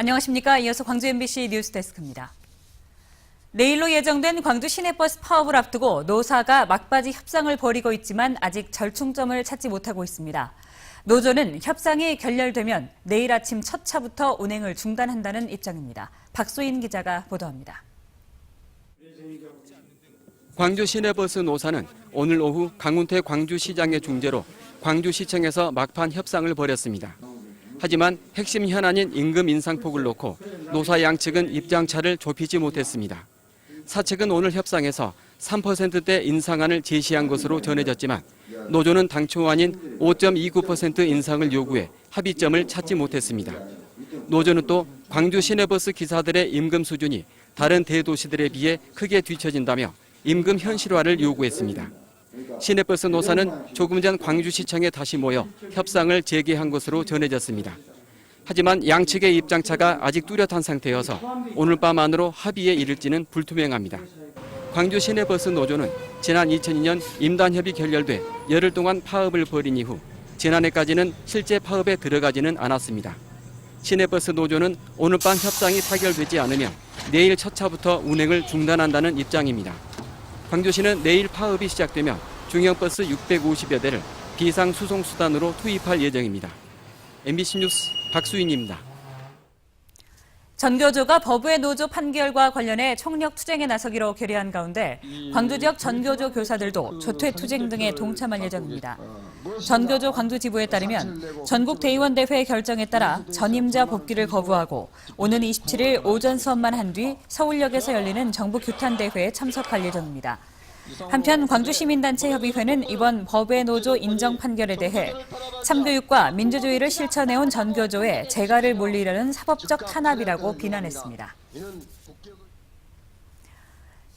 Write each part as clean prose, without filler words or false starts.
안녕하십니까. 이어서 광주 MBC 뉴스데스크입니다. 내일로 예정된 광주 시내버스 파업을 앞두고 노사가 막바지 협상을 벌이고 있지만 아직 절충점을 찾지 못하고 있습니다. 노조는 협상이 결렬되면 내일 아침 첫 차부터 운행을 중단한다는 입장입니다. 박소인 기자가 보도합니다. 광주 시내버스 노사는 오늘 오후 강훈태 광주시장의 중재로 광주시청에서 막판 협상을 벌였습니다. 하지만 핵심 현안인 임금 인상폭을 놓고 노사 양측은 입장차를 좁히지 못했습니다. 사측은 오늘 협상에서 3%대 인상안을 제시한 것으로 전해졌지만 노조는 당초 아닌 5.29% 인상을 요구해 합의점을 찾지 못했습니다. 노조는 또 광주 시내버스 기사들의 임금 수준이 다른 대도시들에 비해 크게 뒤처진다며 임금 현실화를 요구했습니다. 시내버스 노사는 조금 전 광주시청에 다시 모여 협상을 재개한 것으로 전해졌습니다. 하지만 양측의 입장차가 아직 뚜렷한 상태여서 오늘 밤 안으로 합의에 이를지는 불투명합니다. 광주 시내버스 노조는 지난 2002년 임단협이 결렬돼 열흘 동안 파업을 벌인 이후 지난해까지는 실제 파업에 들어가지는 않았습니다. 시내버스 노조는 오늘 밤 협상이 타결되지 않으면 내일 첫 차부터 운행을 중단한다는 입장입니다. 광주시는 내일 파업이 시작되면 중형버스 650여 대를 비상수송수단으로 투입할 예정입니다. MBC 뉴스 박수인입니다. 전교조가 법외 노조 판결과 관련해 총력 투쟁에 나서기로 결의한 가운데 광주 지역 전교조 교사들도 조퇴 투쟁 등에 동참할 예정입니다. 전교조 광주지부에 따르면 전국 대의원대회 결정에 따라 전임자 복귀를 거부하고 오는 27일 오전 수업만 한 뒤 서울역에서 열리는 정부 규탄대회에 참석할 예정입니다. 한편 광주시민단체협의회는 이번 법외 노조 인정 판결에 대해 참교육과 민주주의를 실천해온 전교조에 재갈을 물리려는 사법적 탄압이라고 비난했습니다.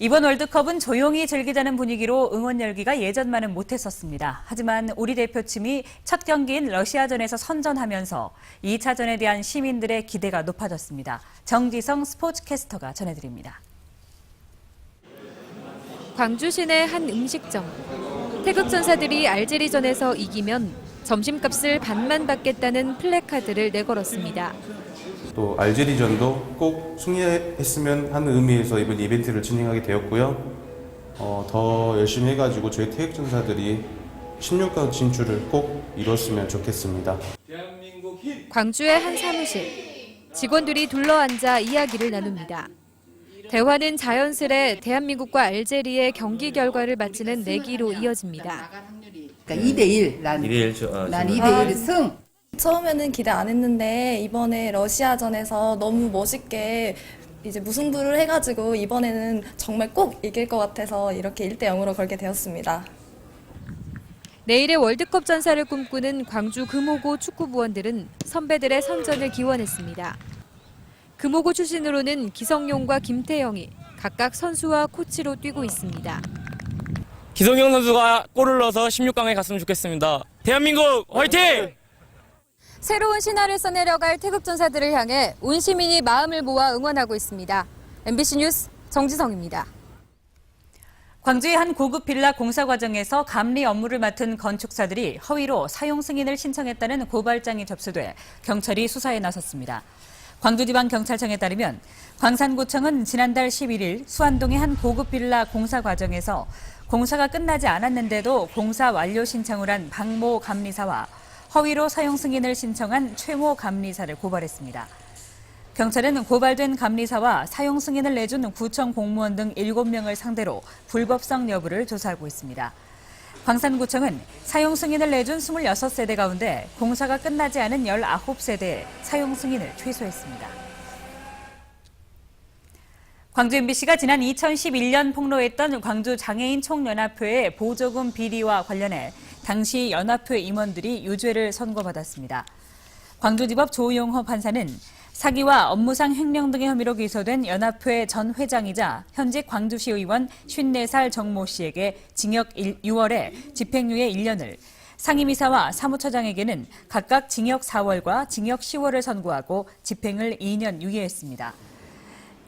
이번 월드컵은 조용히 즐기자는 분위기로 응원 열기가 예전만은 못했었습니다. 하지만 우리 대표팀이 첫 경기인 러시아전에서 선전하면서 2차전에 대한 시민들의 기대가 높아졌습니다. 정지성 스포츠캐스터가 전해드립니다. 광주 시내 한 음식점. 태극 전사들이 알제리전에서 이기면 점심값을 반만 받겠다는 플래카드를 내걸었습니다. 또 알제리전도 꼭 승리했으면 하는 의미에서 이번 이벤트를 진행하게 되었고요. 더 열심히 해가지고 저희 태극 전사들이 16강 진출을 꼭 이뤘으면 좋겠습니다. 광주의 한 사무실. 직원들이 둘러앉아 이야기를 나눕니다. 대화는 자연스레 대한민국과 알제리의 경기 결과를 맞히는 내기로 이어집니다. 그러니까 2대1, 난 2대1 승. 처음에는 기대 안 했는데 이번에 러시아전에서 너무 멋있게 이제 무승부를 해가지고 이번에는 정말 꼭 이길 것 같아서 이렇게 1대0으로 걸게 되었습니다. 내일의 월드컵 전사를 꿈꾸는 광주 금호고 축구부원들은 선배들의 선전을 기원했습니다. 금호고 출신으로는 기성용과 김태형이 각각 선수와 코치로 뛰고 있습니다. 기성용 선수가 골을 넣어서 16강에 갔으면 좋겠습니다. 대한민국 화이팅! 새로운 신화를 써내려갈 태극전사들을 향해 온 시민이 마음을 모아 응원하고 있습니다. MBC 뉴스 정지성입니다. 광주의 한 고급 빌라 공사 과정에서 감리 업무를 맡은 건축사들이 허위로 사용 승인을 신청했다는 고발장이 접수돼 경찰이 수사에 나섰습니다. 광주지방경찰청에 따르면 광산구청은 지난달 11일 수안동의 한 고급 빌라 공사 과정에서 공사가 끝나지 않았는데도 공사 완료 신청을 한 박모 감리사와 허위로 사용 승인을 신청한 최모 감리사를 고발했습니다. 경찰은 고발된 감리사와 사용 승인을 내준 구청 공무원 등 7명을 상대로 불법성 여부를 조사하고 있습니다. 광산구청은 사용 승인을 내준 26세대 가운데 공사가 끝나지 않은 19세대에 사용 승인을 취소했습니다. 광주 MBC가 지난 2011년 폭로했던 광주 장애인 총연합회의 보조금 비리와 관련해 당시 연합회 임원들이 유죄를 선고받았습니다. 광주지법 조용호 판사는 사기와 업무상 횡령 등의 혐의로 기소된 연합회 전 회장이자 현직 광주시 의원 54살 정모 씨에게 징역 6월에 집행유예 1년을, 상임이사와 사무처장에게는 각각 징역 4월과 징역 10월을 선고하고 집행을 2년 유예했습니다.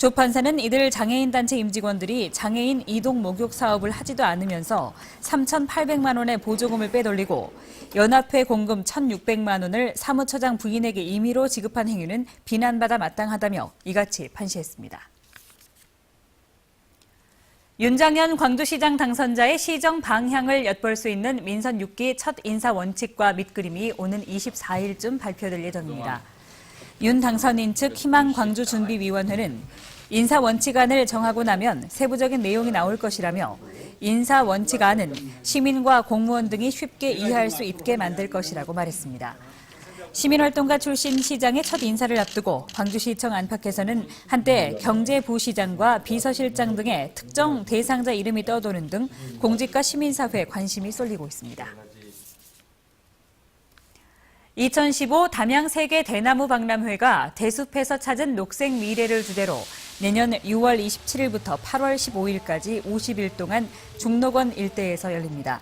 조 판사는 이들 장애인단체 임직원들이 장애인 이동 목욕 사업을 하지도 않으면서 3,800만 원의 보조금을 빼돌리고 연합회 공금 1,600만 원을 사무처장 부인에게 임의로 지급한 행위는 비난받아 마땅하다며 이같이 판시했습니다. 윤장현 광주시장 당선자의 시정 방향을 엿볼 수 있는 민선 6기 첫 인사 원칙과 밑그림이 오는 24일쯤 발표될 예정입니다. 윤 당선인 측 희망광주준비위원회는 인사 원칙안을 정하고 나면 세부적인 내용이 나올 것이라며 인사 원칙안은 시민과 공무원 등이 쉽게 이해할 수 있게 만들 것이라고 말했습니다. 시민활동가 출신 시장의 첫 인사를 앞두고 광주시청 안팎에서는 한때 경제부시장과 비서실장 등의 특정 대상자 이름이 떠도는 등 공직과 시민사회에 관심이 쏠리고 있습니다. 2015 담양 세계 대나무 박람회가 대숲에서 찾은 녹색 미래를 주제로 내년 6월 27일부터 8월 15일까지 50일 동안 중록원 일대에서 열립니다.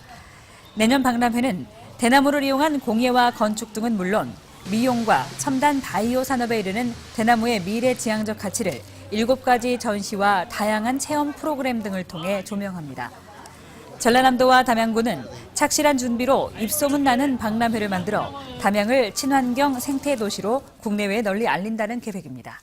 내년 박람회는 대나무를 이용한 공예와 건축 등은 물론 미용과 첨단 바이오 산업에 이르는 대나무의 미래지향적 가치를 7가지 전시와 다양한 체험 프로그램 등을 통해 조명합니다. 전라남도와 담양군은 착실한 준비로 입소문 나는 박람회를 만들어 담양을 친환경 생태 도시로 국내외에 널리 알린다는 계획입니다.